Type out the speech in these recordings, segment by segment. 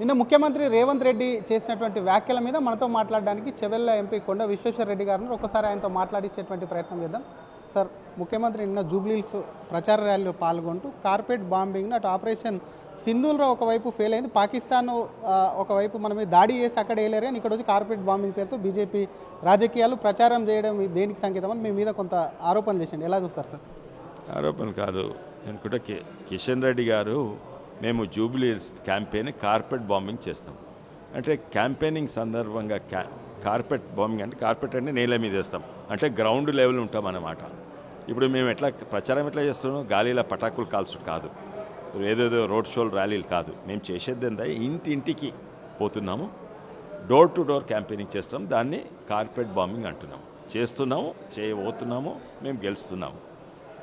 నిన్న ముఖ్యమంత్రి రేవంత్ రెడ్డి చేసినటువంటి వ్యాఖ్యల మీద మనతో మాట్లాడడానికి చెవెళ్ళ ఎంపీ కొండ విశ్వేశ్వర రెడ్డి గారిని ఒకసారి ఆయనతో మాట్లాడించేటువంటి ప్రయత్నం చేద్దాం. సార్, ముఖ్యమంత్రి నిన్న జూబ్లీహిల్స్ ప్రచార ర్యాలీలో పాల్గొంటూ కార్పెట్ బాంబింగ్ను అటు ఆపరేషన్ సింధూర్లో ఒకవైపు ఫెయిల్ అయింది, పాకిస్తాన్ ఒకవైపు మన మీద దాడి చేసి అక్కడ వేయలేరు అని ఇక్కడ వచ్చి కార్పెట్ బాంబింగ్ పేరుతో బీజేపీ రాజకీయాలు ప్రచారం చేయడం దేనికి సంకేతం అని మీ మీద కొంత ఆరోపణలు చేసింది. ఎలా చూస్తారు సార్? ఆరోపణ కాదు అనుకుంటే కిషన్ రెడ్డి గారు మేము జూబ్లీహిల్స్ క్యాంపెయిన్ కార్పెట్ బాంబింగ్ చేస్తాం అంటే క్యాంపెయినింగ్ సందర్భంగా కార్పెట్ బాంబింగ్ అంటే కార్పెట్ అంటే నేల మీద వేస్తాం అంటే గ్రౌండ్ లెవెల్ ఉంటాం అన్నమాట. ఇప్పుడు మేము ఎట్లా ప్రచారం ఎట్లా చేస్తున్నాం, గాలిలో పటాకులు కాల్చుడు కాదు, ఏదేదో రోడ్ షోలు ర్యాలీలు కాదు. మేము చేసేది ఏంటంటే ఇంటింటికి పోతున్నాము, డోర్ టు డోర్ క్యాంపెయినింగ్ చేస్తాం. దాన్ని కార్పెట్ బాంబింగ్ అంటున్నాం. చేస్తున్నాము, చేయబోతున్నాము, మేము గెలుస్తున్నాము.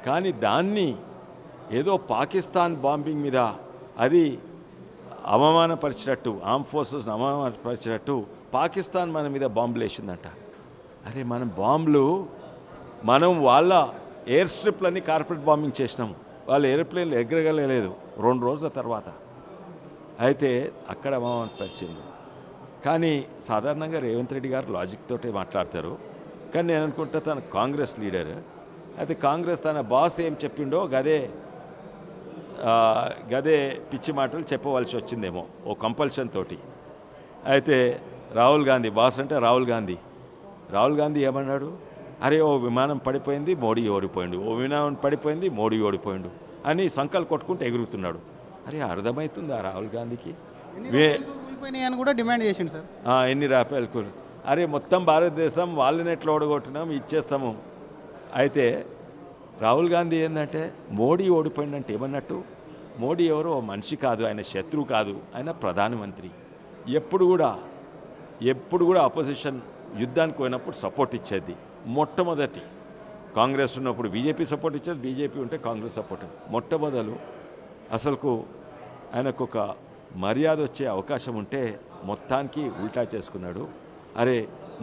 కానీ దాన్ని ఏదో పాకిస్తాన్ బాంబింగ్ మీద అది అవమానపరిచినట్టు, ఆర్మ్ ఫోర్సెస్ని అవమానపరిచినట్టు పాకిస్తాన్ మన మీద బాంబులు వేసిందంట. అరే మనం వాళ్ళ ఎయిర్ స్ట్రిప్లన్నీ కార్పెట్ బాంబింగ్ చేసినాము, వాళ్ళు ఏరోప్లేన్లు ఎగరగలేదు 2 రోజుల తర్వాత. అయితే అక్కడ అవమానపరిచింది. కానీ సాధారణంగా రేవంత్ రెడ్డి గారు లాజిక్ తోటే మాట్లాడతారు. కానీ నేను అనుకుంటా తన కాంగ్రెస్ లీడర్, అయితే కాంగ్రెస్ తన బాస్ ఏం చెప్పిండో గదే పిచ్చి మాటలు చెప్పవలసి వచ్చిందేమో ఓ కంపల్షన్ తోటి. అయితే రాహుల్ గాంధీ బాస్ అంటే రాహుల్ గాంధీ ఏమన్నాడు, అరే ఓ విమానం పడిపోయింది మోడీ ఓడిపోయిండు, ఓ విమానం పడిపోయింది మోడీ ఓడిపోయిండు అని సంకలు కొట్టుకుంటూ ఎగురుతున్నాడు. అరే అర్థమవుతుందా రాహుల్ గాంధీకి? అని కూడా డిమాండ్ చేసిండు సార్. ఎన్ని రాఫేల్ అరే మొత్తం భారతదేశం వాళ్ళని ఎట్లా ఓడగొట్టినాం, ఇచ్చేస్తాము. అయితే రాహుల్ గాంధీ ఏంటంటే మోడీ ఓడిపోయిందంటే ఏమన్నట్టు? మోడీ ఎవరో మనిషి కాదు, ఆయన శత్రువు కాదు, ఆయన ప్రధానమంత్రి. ఎప్పుడు కూడా అపోజిషన్ యుద్ధానికి పోయినప్పుడు సపోర్ట్ ఇచ్చేది. మొట్టమొదటి కాంగ్రెస్ ఉన్నప్పుడు బీజేపీ సపోర్ట్ ఇచ్చేది, బీజేపీ ఉంటే కాంగ్రెస్ సపోర్ట్. మొట్టమొదలు అసలుకు ఆయనకు ఒక మర్యాద వచ్చే అవకాశం ఉంటే మొత్తానికి ఉల్టా చేసుకున్నాడు. అరే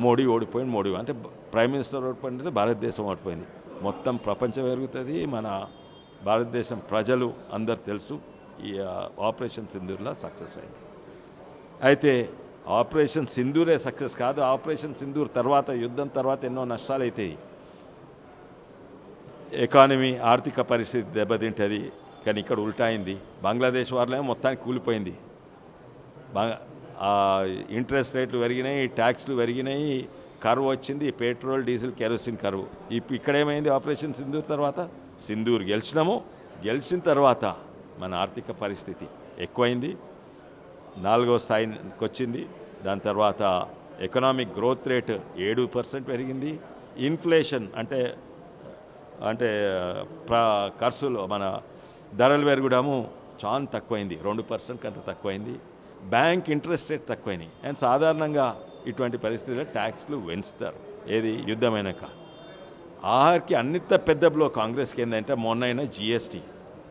మోడీ ఓడిపోయింది, అంటే ప్రైమ్ మినిస్టర్ ఓడిపోయింది, భారతదేశం ఓడిపోయింది, మొత్తం ప్రపంచం ఎరుగుతుంది, మన భారతదేశం ప్రజలు అందరు తెలుసు ఈ ఆపరేషన్ సింధూర్లో సక్సెస్ అయింది. అయితే ఆపరేషన్ సింధూరే సక్సెస్ కాదు, ఆపరేషన్ సింధూర్ తర్వాత యుద్ధం తర్వాత ఎన్నో నష్టాలు అవుతాయి. ఎకానమీ ఆర్థిక పరిస్థితి దెబ్బతింటుంది. కానీ ఇక్కడ ఉల్టా అయింది. బంగ్లాదేశ్ వాళ్ళేమో మొత్తానికి కూలిపోయింది. ఇంట్రెస్ట్ రేట్లు పెరిగినాయి, ట్యాక్స్లు పెరిగినాయి, కరువు వచ్చింది, పెట్రోల్ డీజిల్ కెరోసిన్ కరువు. ఇక్కడేమైంది ఆపరేషన్ సింధూర్ తర్వాత? సింధూర్ గెలిచిన తర్వాత మన ఆర్థిక పరిస్థితి ఎక్కువైంది, 4వ స్థాయికి వచ్చింది. దాని తర్వాత ఎకనామిక్ గ్రోత్ రేట్ 7% పెరిగింది. ఇన్ఫ్లేషన్ అంటే ఖర్చులు మన ధరలు పెరగడము చాలా తక్కువైంది, 2% కంటే తక్కువైంది. బ్యాంక్ ఇంట్రెస్ట్ రేట్ తక్కువైనాయి. అండ్ సాధారణంగా ఇటువంటి పరిస్థితుల్లో ట్యాక్స్లు పెంచుతారు. ఏది యుద్ధమైనాక. ఆఖరికి అన్నింత పెద్ద బ్లో కాంగ్రెస్కి ఏంటంటే మొన్నైనా జిఎస్టీ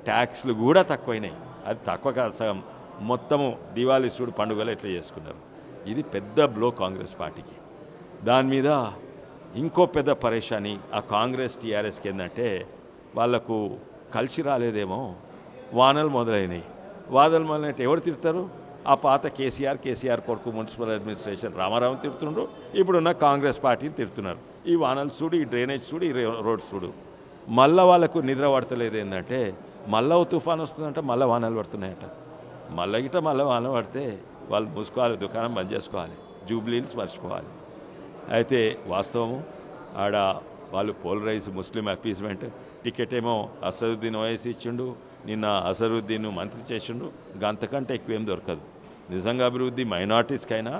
ట్యాక్స్లు కూడా తక్కువైనాయి. అది తక్కువ కాదు, సగం మొత్తము దివాళీ చూడు పండుగలు ఎట్లా చేసుకున్నారు. ఇది పెద్ద బ్లో కాంగ్రెస్ పార్టీకి. దాని మీద ఇంకో పెద్ద పరేషాని ఆ కాంగ్రెస్ టీఆర్ఎస్కి ఏంటంటే వాళ్లకు కలిసి రాలేదేమో, వానలు మొదలైనవి. వాదనలు మొదలైనట్టు ఎవరు తిడతారు? ఆ పాత కేసీఆర్ కొడుకు మున్సిపల్ అడ్మినిస్ట్రేషన్ రామారావు తిడుతుండ్రు, ఇప్పుడున్న కాంగ్రెస్ పార్టీని తిడుతున్నారు. ఈ వానలు చూడు, ఈ డ్రైనేజ్ చూడు, ఈ రోడ్ చూడు. మళ్ళీ వాళ్ళకు నిద్ర పడతలేదు. ఏంటంటే మళ్ళీ తుఫాన్ వస్తుందంటే మళ్ళీ వానలు పడుతున్నాయట. మళ్ళీ వానలు పడితే వాళ్ళు మూసుకోవాలి, దుకాణం బంద్ చేసుకోవాలి, జూబ్లీహిల్స్ మర్చిపోవాలి. అయితే వాస్తవము ఆడ వాళ్ళు పోలరైజ్ ముస్లిం అపీజ్మెంట్ టికెట్ ఏమో అసరుద్దీన్ ఓవైసీ ఇచ్చిండు, నిన్న అసరుద్దీన్ మంత్రి చేసిండు. అంతకంటే ఎక్కువేం దొరకదు. నిజంగా అభివృద్ధి మైనార్టీస్కైనా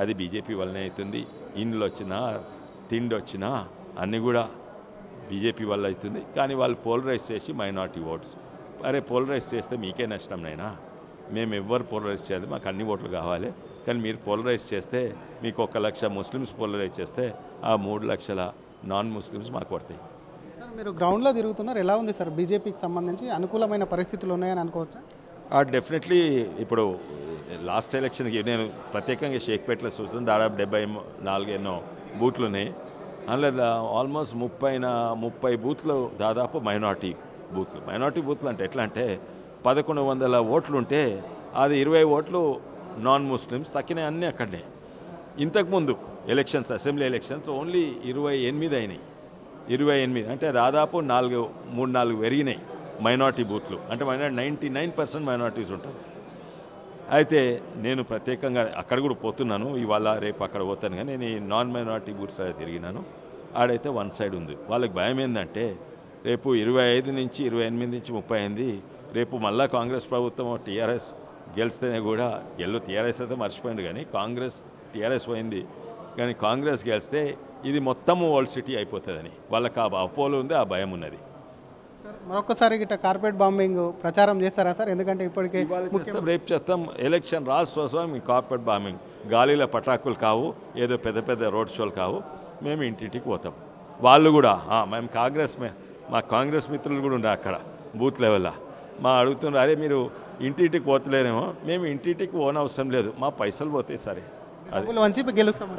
అది బీజేపీ వల్లనే అవుతుంది. ఇండ్లు వచ్చినా తిండి వచ్చినా అన్నీ కూడా బీజేపీ వల్ల అవుతుంది. కానీ వాళ్ళు పోలరైజ్ చేసి మైనార్టీ ఓట్స్, అరే పోలరైజ్ చేస్తే మీకే నష్టం నైనా, మేము ఎవ్వరు పోలరైజ్ చేయదు, మాకు అన్ని ఓట్లు కావాలి. కానీ మీరు పోలరైజ్ చేస్తే మీకు 1 లక్ష ముస్లిమ్స్ పోలరైజ్ చేస్తే ఆ 3 లక్షల నాన్ ముస్లిమ్స్ మాకు పడతాయి. సార్, మీరు గ్రౌండ్లో తిరుగుతున్నారు, ఎలా ఉంది సార్? బీజేపీకి సంబంధించి అనుకూలమైన పరిస్థితులు ఉన్నాయని అనుకోవచ్చా? డెఫినెట్లీ. ఇప్పుడు లాస్ట్ ఎలక్షన్కి నేను ప్రత్యేకంగా షేక్పేటలో చూస్తున్నాను, దాదాపు 74 ఎన్నో బూత్లు ఉన్నాయి. అందులో ఆల్మోస్ట్ 30 బూత్లు దాదాపు మైనార్టీ బూత్లు అంటే ఎట్లా అంటే 1100 ఓట్లు ఉంటే అది 20 ఓట్లు నాన్ ముస్లిమ్స్ తక్కిన అన్నీ అక్కడనే. ఇంతకుముందు ఎలక్షన్స్, అసెంబ్లీ ఎలక్షన్స్ ఓన్లీ 28 అయినాయి. 28 అంటే దాదాపు 3-4 పెరిగినాయి మైనార్టీ బూత్లు. అంటే 99% మైనార్టీస్ ఉంటారు. అయితే నేను ప్రత్యేకంగా అక్కడ కూడా పోతున్నాను, ఇవాళ రేపు అక్కడ పోతాను. కానీ నేను ఈ నాన్ మైనార్టీ బూత్స్ తిరిగినాను. ఆడైతే వన్ సైడ్ ఉంది. వాళ్ళకి భయం ఏంటంటే రేపు 25 నుంచి 28 నుంచి 30 రేపు మళ్ళా కాంగ్రెస్ ప్రభుత్వం టీఆర్ఎస్ గెలిస్తేనే కూడా టీఆర్ఎస్ అయితే మర్చిపోయింది, కానీ టీఆర్ఎస్ పోయింది, కానీ కాంగ్రెస్ గెలిస్తే ఇది మొత్తము ఓల్డ్ సిటీ అయిపోతుందని వాళ్ళకి ఆ అపోలో ఉంది, ఆ భయం ఉన్నది. మరొకసారి గిట్ట కార్పెట్ బాంబింగ్ ప్రచారం చేస్తారా సార్? ఎందుకంటే ఇప్పటికే రేపు చేస్తాం ఎలక్షన్ రాష్ట్రోత్సవం. మీ కార్పెట్ బాంబింగ్ గాలిలో పటాకులు కావు, ఏదో పెద్ద పెద్ద రోడ్ షోలు కావు. మేము ఇంటింటికి పోతాం. వాళ్ళు కూడా మేము మా కాంగ్రెస్ మిత్రులు కూడా ఉండే అక్కడ బూత్ లెవెల్లో అడుగుతున్నారు, అరే మీరు ఇంటింటికి పోతలేరేమో. మేము ఇంటింటికి పోనవసరం లేదు, మా పైసలు పోతాయి సరే, అది మంచి గెలుస్తాం.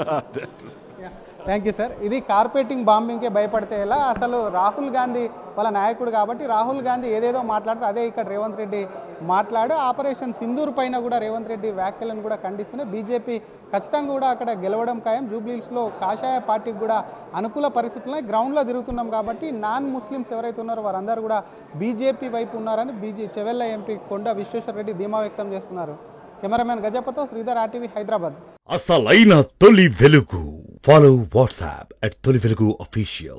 Thank you sir. ఇది కార్పెటింగ్ బాంబింగ్కే భయపడితే ఎలా? అసలు రాహుల్ గాంధీ వాళ్ళ నాయకుడు కాబట్టి రాహుల్ గాంధీ ఏదేదో మాట్లాడితే అదే ఇక్కడ రేవంత్ రెడ్డి మాట్లాడు. ఆపరేషన్ సింధూర్ పైన కూడా రేవంత్ రెడ్డి వ్యాఖ్యలను కూడా ఖండిస్తున్నాయి. బీజేపీ ఖచ్చితంగా కూడా అక్కడ గెలవడం ఖాయం. జూబ్లీహిల్స్లో కాషాయ పార్టీకి కూడా అనుకూల పరిస్థితుల్లో గ్రౌండ్లో తిరుగుతున్నాం కాబట్టి నాన్ ముస్లిమ్స్ ఎవరైతే ఉన్నారో వారందరూ కూడా బీజేపీ వైపు ఉన్నారని చెవెళ్ళ ఎంపీ కొండ విశ్వేశ్వర రెడ్డి ధీమా వ్యక్తం చేస్తున్నారు. కెమెరామెన్ గజపతో శ్రీధర్, RTV హైదరాబాద్. అసలైన తొలి వెలుగు. ఫాలో వాట్సాప్ @తొలి వెలుగు official.